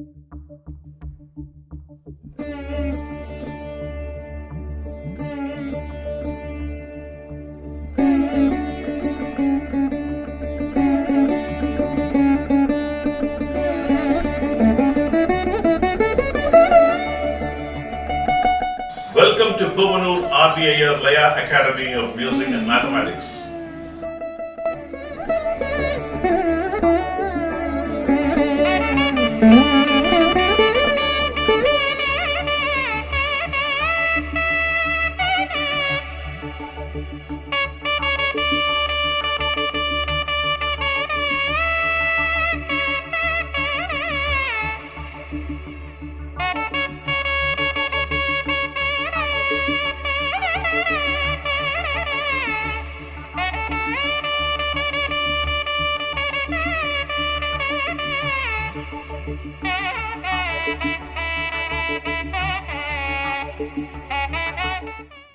Welcome to Puvanur RBIR Laya Academy of Music and Mathematics.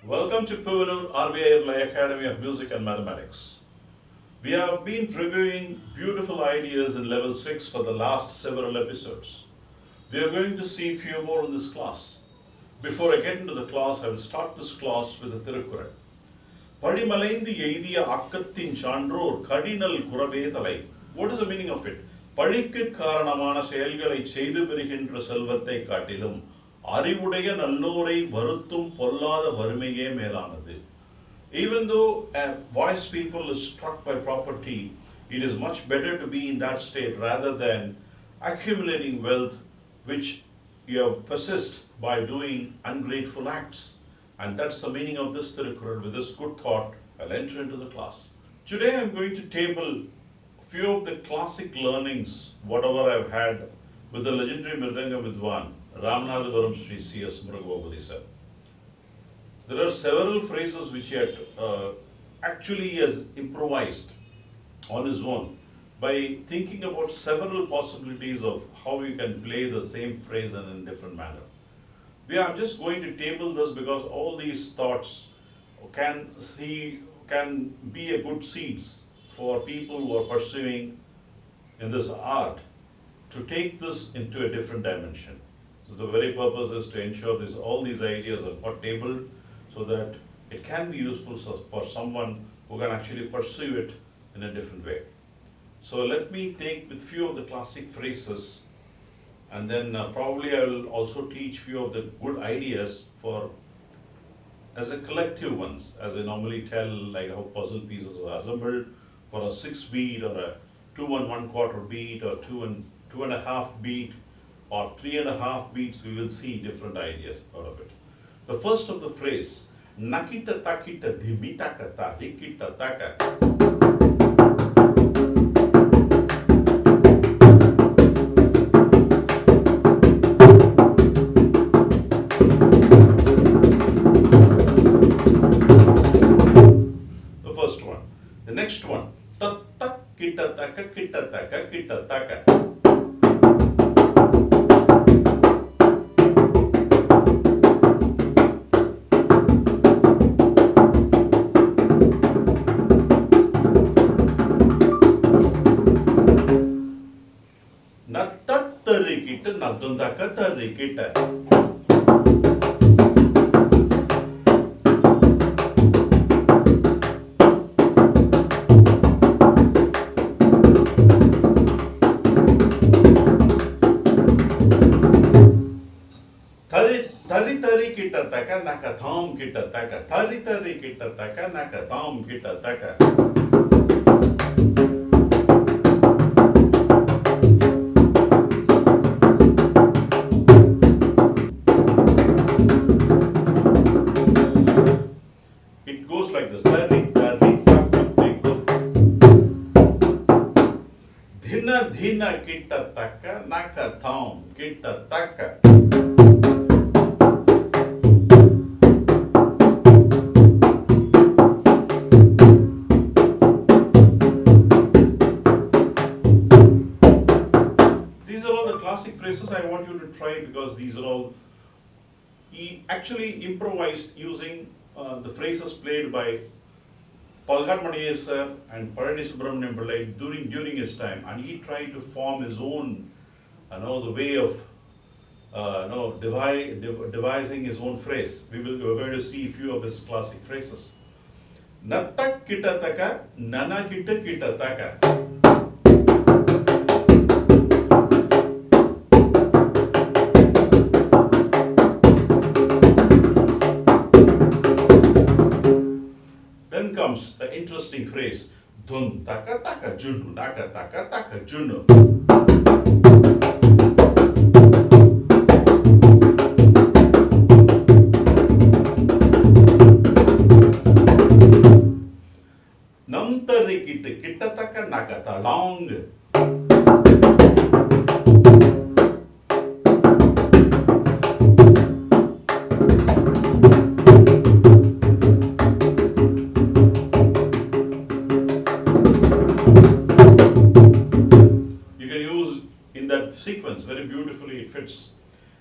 Welcome to Puvanur RBIR Laya Academy of Music and Mathematics. We have been reviewing beautiful ideas in level 6 for the last several episodes. We are going to see few more in this class. Before I get into the class, I will start this class with a Tirukkural. படிமலைந்து எய்திய ஆக்கத்தின் சான்றோர் கடினல் குறவேதலை. What is the meaning of it? பழிக்கு காரணமான செயல்களை செய்து பெறுகின்ற செல்வத்தை காட்டிலும் அறிவுடைய நல்லோரை வருத்தும் பொல்லாத வறுமையே மேலானது. Even though a wise people is struck by property, it is much better to be in that state rather than accumulating wealth which you have persist by doing ungrateful acts. And that's the meaning of this Tirukkural. With this good thought, I'll enter into the class. Today I'm going to table a few of the classic learnings, whatever I've had with the legendary Mridanga Vidwan, Ramanathapuram Sri C.S. Murugabhupati sir. There are several phrases which he had actually has improvised on his own by thinking about several possibilities of how you can play the same phrase in a different manner. We are just going to table this because all these thoughts can be a good seeds for people who are pursuing in this art to take this into a different dimension. So the very purpose is to ensure all these ideas are tabled so that it can be useful for someone who can actually pursue it in a different way. So let me take with few of the classic phrases, and then probably I will also teach few of the good ideas for as a collective ones, as I normally tell, like how puzzle pieces are assembled for a 6-beat or a 2 1/4 beat or 2 1/2 beat or 3.5 beats. We will see different ideas out of it. The first of the phrase, nakita takita dhimita kata rikita taka. The first one. The next one, tat tak kita taka kita taka kita taka. Nattatarikita nadundaka tarikita. Tari tari kita taka nakatham kita taka. Tari tari kita taka nakatham kita taka. It goes like this. Tari tari taka. Dhina dhina kita taka nakatham kita taka. Classic phrases I want you to try because these are all he actually improvised using the phrases played by Palghat Maniyar sir and Palani Subramaniam Pillai during his time, and he tried to form his own the way of devising his own phrase. We're going to see a few of his classic phrases. Natta kitataka, nana kita kitataka. Then comes the interesting phrase, Dun taka taka junu, naka taka taka junu. Namtarikit kitataka nakata long. Sequence very beautifully it fits.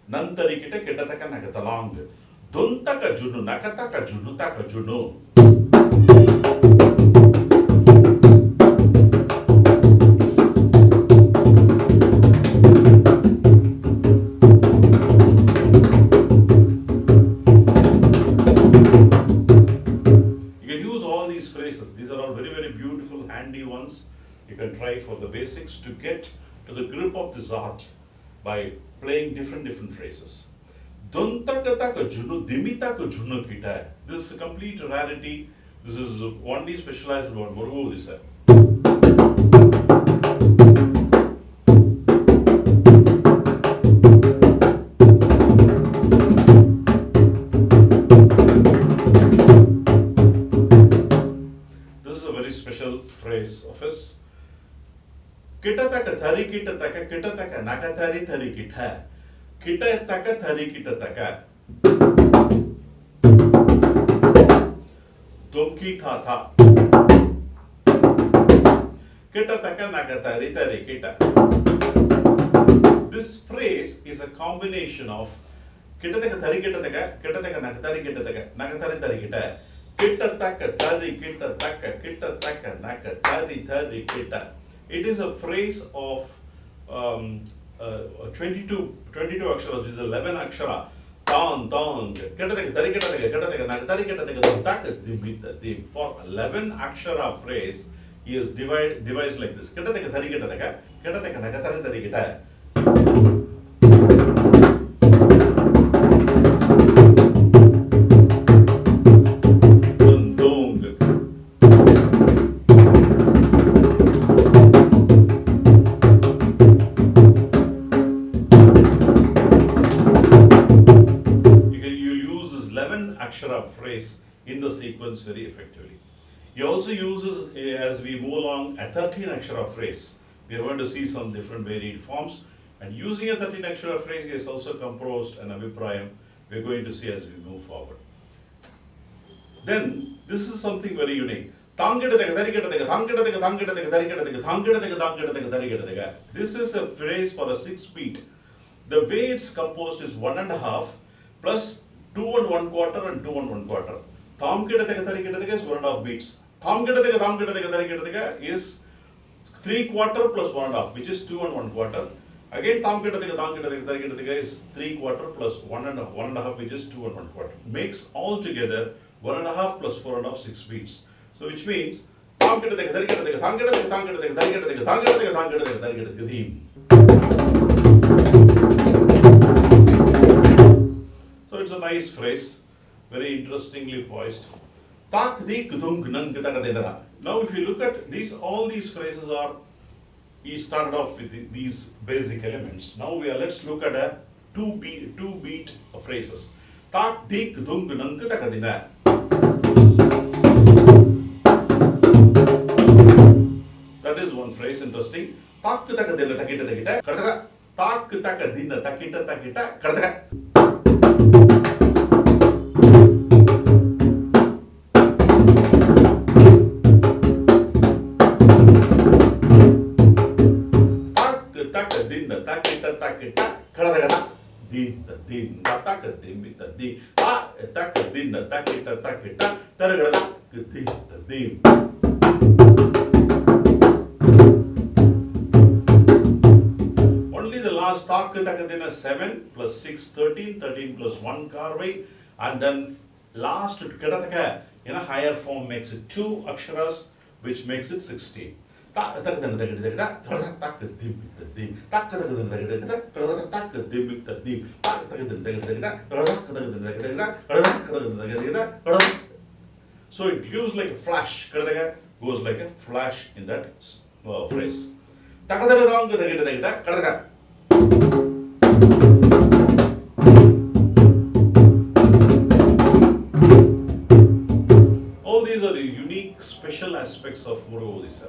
Nantari kita kitataka nagatalang. Duntaka junu nakataka junu taka junu. You can use all these phrases. These are all very, very beautiful, handy ones. You can try for the basics to get to the grip of this art by playing different phrases. Duntaka junu dimitaka junu kita. This is a complete rarity. This is only specialized about Murugu Odisha. This is a very special phrase of his. Kitataka thari kitataka kitataka nakatari thari kita. Kitataka thari kitataka. Tumki tha. Kitataka nakatari thari kita. This phrase is a combination of kitataka thari kitataka, kitataka nakatari kitataka, nakatari thari kita. Kitataka thari kitataka, kitataka nakatari thari kita. It is a phrase of 22 aksharas, which is 11 akshara. For 11 akshara phrase, he has devised like this. Akshara phrase in the sequence very effectively. He also uses, as we move along, a 13 Akshara phrase. We are going to see some different varied forms. And using a 13 Akshara phrase, he has also composed an Abhiprayam. We are going to see as we move forward. Then, this is something very unique. This is a phrase for a 6 beat. The way it's composed is 1.5 plus 2 1/4 and 2 1/4. Tham kidataka is 1.5 beats. Tham kidataka is 3/4 plus 1.5, which is 2 1/4. Again, tham kidataka is 3/4 plus 1.5, which is 2 1/4. Makes altogether 1.5 plus 4.5, 6 beats. So, which means tham kidataka theme. So it's a nice phrase, very interestingly poised. Now if you look at these, all these phrases are, he started off with these basic elements. Now let's look at a two beat phrases. That is one phrase, interesting. Only the last takadina 7 plus 6, 13, 13 plus 1 karvai, and then last kidataka in a higher form makes it 2 aksharas, which makes it 16. So it gives like a flash, goes like a flash in that phrase. All these are the unique, special aspects of Muruga Odisha.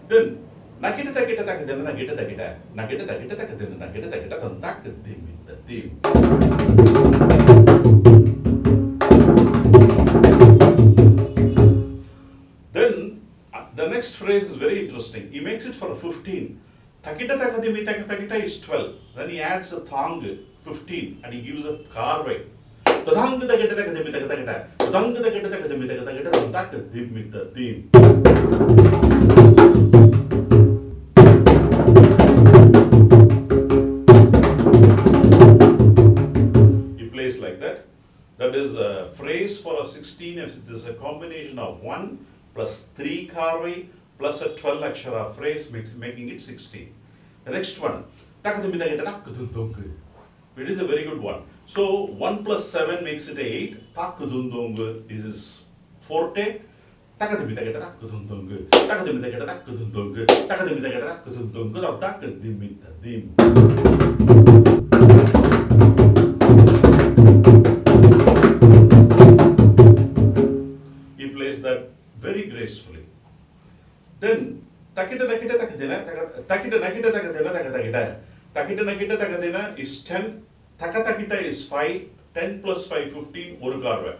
Then, nakita takita takadena nakita takita, nakita takita takadena nakita takita tantak the theme. Then, the next phrase is very interesting. He makes it for a 15. Takita takadimi takita is 12. Then he adds a thang, 15, and he gives a carve. Tadang takita takadimi takita, tadang takita takadimi takita, tantak the theme. Like that. That is a phrase for a 16 if it is a combination of 1 plus 3 karvi plus a 12 akshara phrase making it 16. The next one, it is a very good one. So 1 plus 7 makes it 8. This is forte. That very gracefully. Then takita nakita takadena is 10, takatakita is 5, 10 plus 5, 15, oru karva.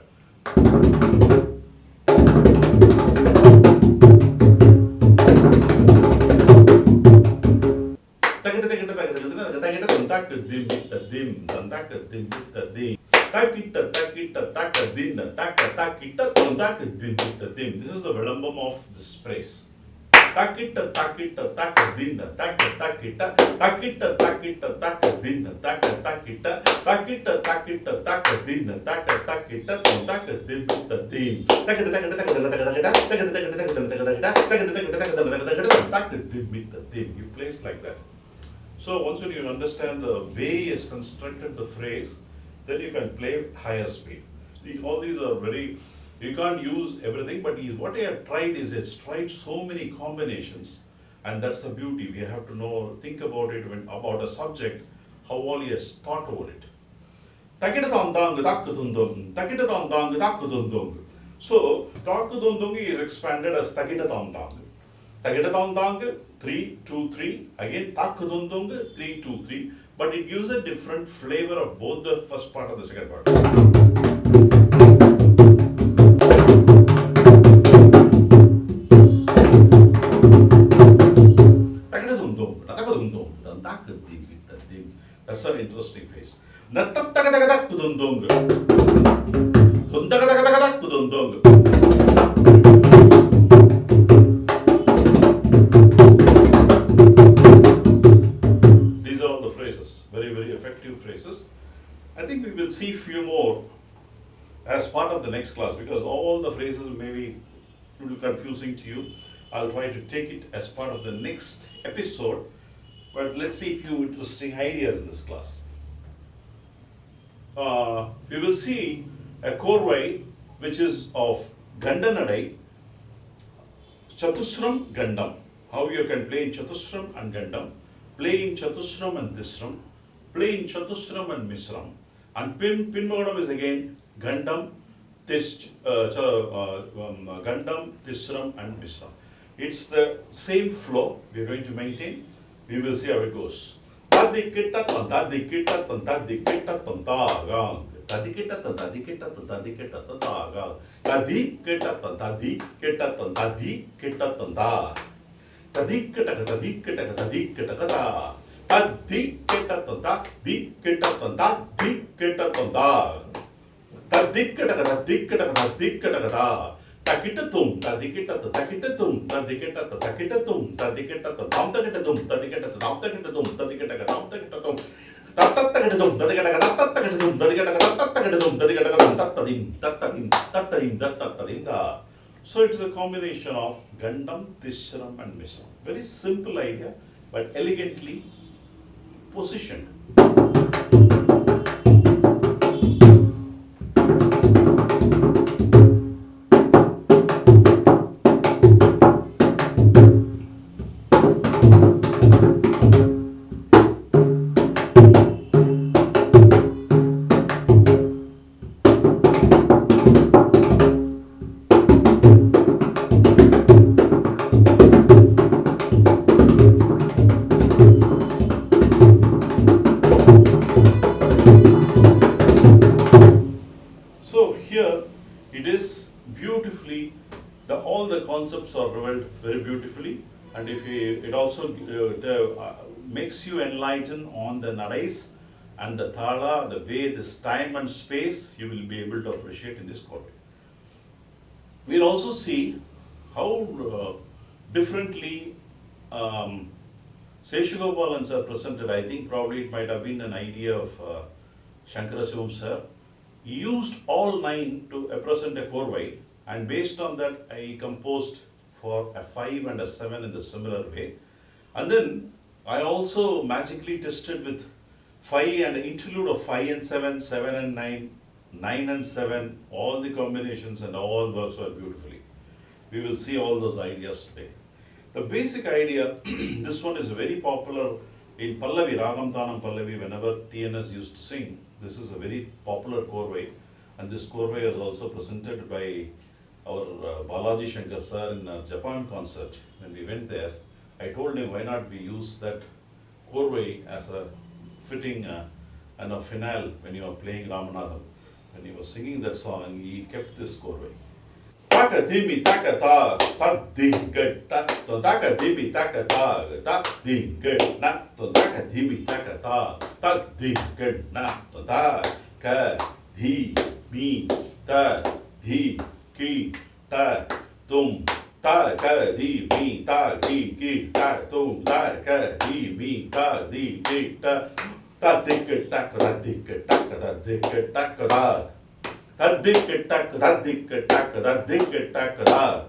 Takita tantak dim. Takita takadina takita tantak dim. This is the vilambam of this phrase. Takita takadina takita takadina takita takadina takita tantak dim. You place like that. So once when you understand the way he has constructed the phrase, then you can play higher speed. All these are very, you can't use everything, but what I have tried is it's tried so many combinations, and that's the beauty. We have to know, think about it about a subject, how all he has thought over it. So, takudundung is expanded as takita 3, 2, 3, again takudundung 3, 2, 3. But it gives a different flavor of both the first part and the second part. That's an interesting phrase. Very effective phrases. I think we will see few more as part of the next class, because all the phrases may be a little confusing to you. I'll try to take it as part of the next episode, but let's see a few interesting ideas in this class. We will see a korvai which is of Gandanadai, Chatusram, Gandam. How you can play in Chatusram and Gandam, play in Chatusram and Tisram, play in Chatusram and Misram, and Pinmogadam is again Gandam, Gandam, Tisram and Misram. It's the same flow we are going to maintain. We will see how it goes. Tadikita tadikita tadikita tantagang. Tadikita tadikita tadikita tantagang. Tadikita tadikita tadikita tanta. Tadikita tadikita tadikita kata. Tadikita tadikita tadikita tanta. Tadikita tadikita tadikita kata. Takitatum, Tadikitatum, Takitatum, Tadikitatum, Takitatum, Tadikitatum, Tamtakitatum, Tadikitatum, Tamtakitatum, Tadikitatum, Tamtakitatum, Tatatakatum, Tadikatakatum, Tadikatakatum, Tadikatakatum, Tatadim, Tatadim, Tatadim, Tatadim. So it's a combination of Gandam, Tishram, and Mishram. Very simple idea, but elegantly positioned. So here it is beautifully, all the concepts are revealed very beautifully, and if it also makes you enlighten on the nadais and the thala, the way this time and space you will be able to appreciate in this chord. We'll also see how differently Seshugopalan sir presented. I think probably it might have been an idea of Shankara Shivam sir. He used all 9 to represent a korvai, and based on that I composed for a 5 and a 7 in the similar way. And then I also magically tested with 5 and interlude of 5 and 7, 7 and 9, 9 and 7, all the combinations, and all works out beautifully. We will see all those ideas today. The basic idea, this one is very popular in Pallavi, Ragam Tanam Pallavi, whenever TNS used to sing. This is a very popular korvai, and this korvai is also presented by our Balaji Shankar sir in a Japan concert. When we went there, I told him why not we use that korvai as a fitting and a finale when you are playing Ramanathan. When he was singing that song, he kept this korvai. Taka dimi taka ta, ta ding good, to taka dimi taka ta, ta ding good, na to taka dimi taka ta ding good, na to ta ka di mi ta di ki ta tum ta ka di mi ta ki ta tum ta ka di mi ta di ki ta dik tak da dik tak da dik tak da. Dik tak da dik tak da dik tak da.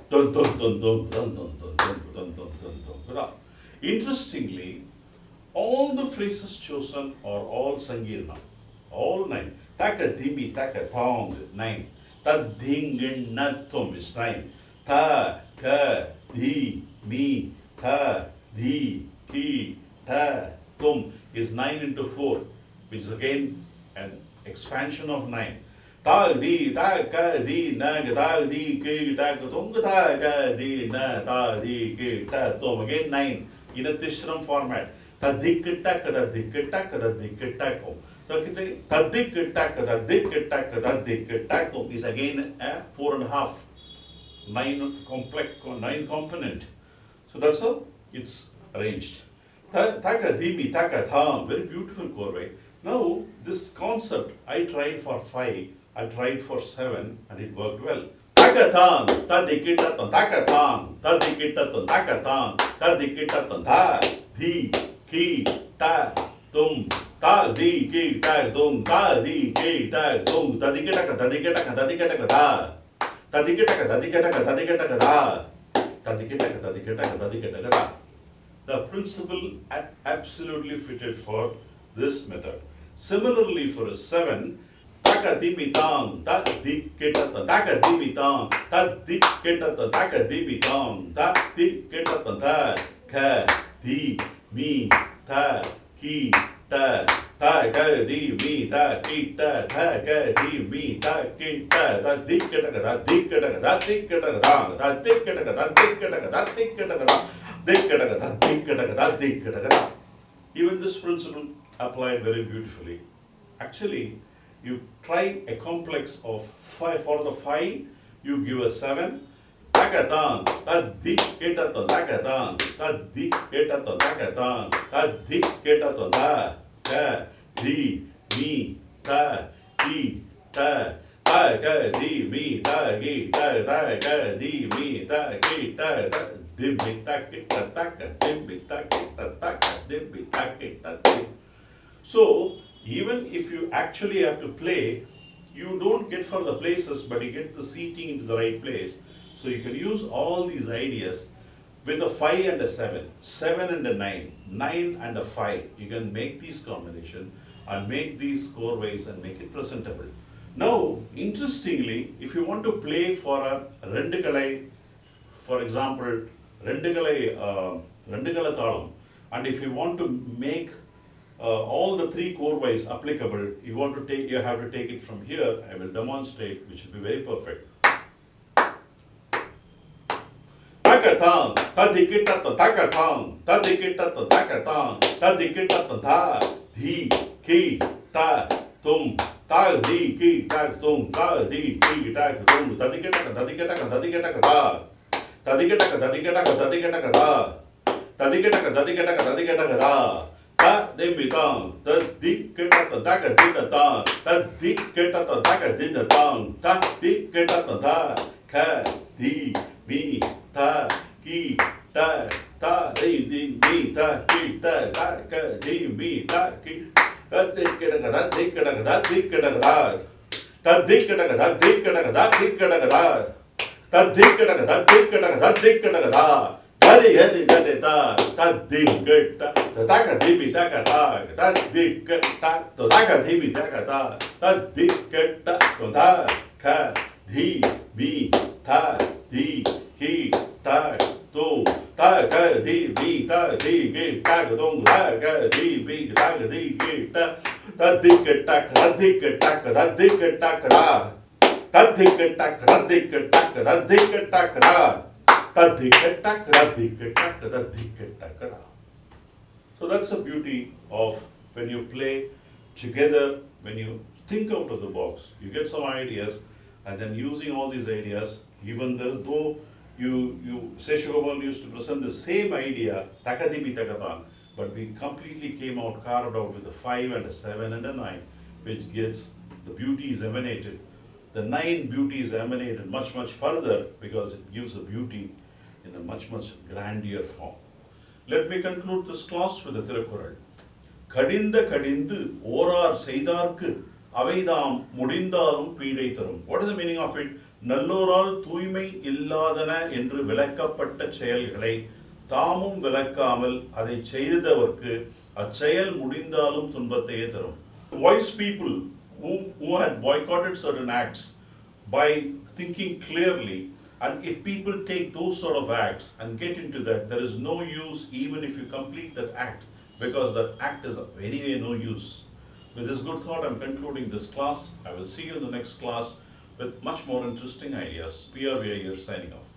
Dun dun dun dun dun dun dun dun dun dun dun dun. Interestingly, all the phrases chosen are all Sangirna, all 9. Taka dimi taka thong 9. Ta dingin natum is 9. Ta ka di mi ta di ki ta tum is 9 into 4, which is again an expansion of 9. Ta di ta ka di na ta di ki ta tum ta ka di na ta di ki ta tum, again 9 in a Tishram format. Ta dik tak da dik tak da dik tak. So ta dik tak da dik tak da dik tak is again a 4.5, 9 component. So that's how it's arranged. Taka dimi taka tham, very beautiful korvai. Now this concept I tried for 5, I tried for 7, and it worked well. Taka tham, ta dikita tan taka tham, ta dikita tan taka tham, ta dikita tan ta di ki ta tum ta di ki ta tum ta di ki ta tum ta dikita ka ta dikita ka ta dikita ka ta ta dikita ka ta dikita ka ta dikita ka ta ta dikita ka ta dikita ka ta dikita ka ta. The principle absolutely fitted for this method. Similarly, for a 7, taka dimi tang, ta dikita ta taka dimi tang, ta dikita ta taka dimi tang, ta dikita ta ta ka di mi ta ki ta ka di mi ta ki ta ka di mi ta ki ta dikita ka ta dikita ka ta dikita ka ta ta dikita ka ta dikita ka ta dikita ka ta. Even this principle applied very beautifully. Actually, you try a complex of 5. For the 5, you give a 7. Takatan, tadik ketaton, takatan, tadik ketaton, takatan, tadik ketaton, ta, ka, di, mi, ta, ki, ta, ta, ta ka di mi ta gi ta ka di mi ta gi ta dim mi ta ki ta ka dim mi ta ki ta ka dim mi ta ki ta. So even if you actually have to play, you don't get for the places, but you get the seating into the right place. So you can use all these ideas with a 5 and a 7, 7 and a 9, 9 and a 5. You can make these combination and make these score wise and make it presentable. Now, interestingly, if you want to play for a rendukalai, for example, rendukalai talam, and if you want to make all the 3 core wise applicable, you have to take it from here. I will demonstrate, which will be very perfect. Takatang, tadikitata takatang, tadikitata takatang, tadikitata ta, di, ki, ta, tum, ta, di, ki, ta, tum, ta, di, ki, ta, tum, tadikitaka, tadikitaka, tadikitaka, ta, tadikitaka, tadikitaka, tadikitaka, ta, tadikitaka, tadikitaka, tadikitaka, ta, ta, dimitang, tadikitata, takadinatang, tadikitata, takadinatang, tadikitata, ta, ka, di, mi, ta, ki, ta, di, mi, ta, ki, ta, ka, di, mi, ta, ki, ta, dikitaka, ta, dikitaka, ta, dikitaka, ta, ta, dikitaka, ta, dikitaka, ta, dikitaka, ta, ta, dikitaka, ta, dikitaka, ta, dikitaka, ta, Hadi hadi hadi ta, ta dikita, ta taka dibi taka ta, ta dikita, ta taka dibi taka ta, ta dikita, ta ka di bi ta di ki ta tu, ta ka di bi ta di ki ta ka tu, ta ka di bi ta ka di ki ta, ta dikita, ta dikita, ta dikita, ta dikita, ta dikita, ta dikita. So that's the beauty of when you play together, when you think out of the box, you get some ideas, and then using all these ideas, even though Seshu Gopal used to present the same idea, Takadibi Takatang, but we completely came out, carved out with a 5 and a 7 and a 9, which gets the beauty is emanated. The 9 beauty is emanated much further because it gives a beauty in a much grandeur form. Let me conclude this class with the Tirukkural. Kadinda kadindu orar seidarku avaidam mudindalum peedai tharum. What is the meaning of it? Nalloral தூய்மை இல்லாதன என்று விலக்கப்பட்ட செயல்களை தாமும் விலக்காமல் அதை செய்தவர்க்கு அச்செயல் முடிந்தாலும் துன்பத்தையே தரும். Wise people who had boycotted certain acts by thinking clearly, and if people take those sort of acts and get into that, there is no use even if you complete that act, because that act is anyway no use. With this good thought, I'm concluding this class. I will see you in the next class with much more interesting ideas. PRVI here signing off.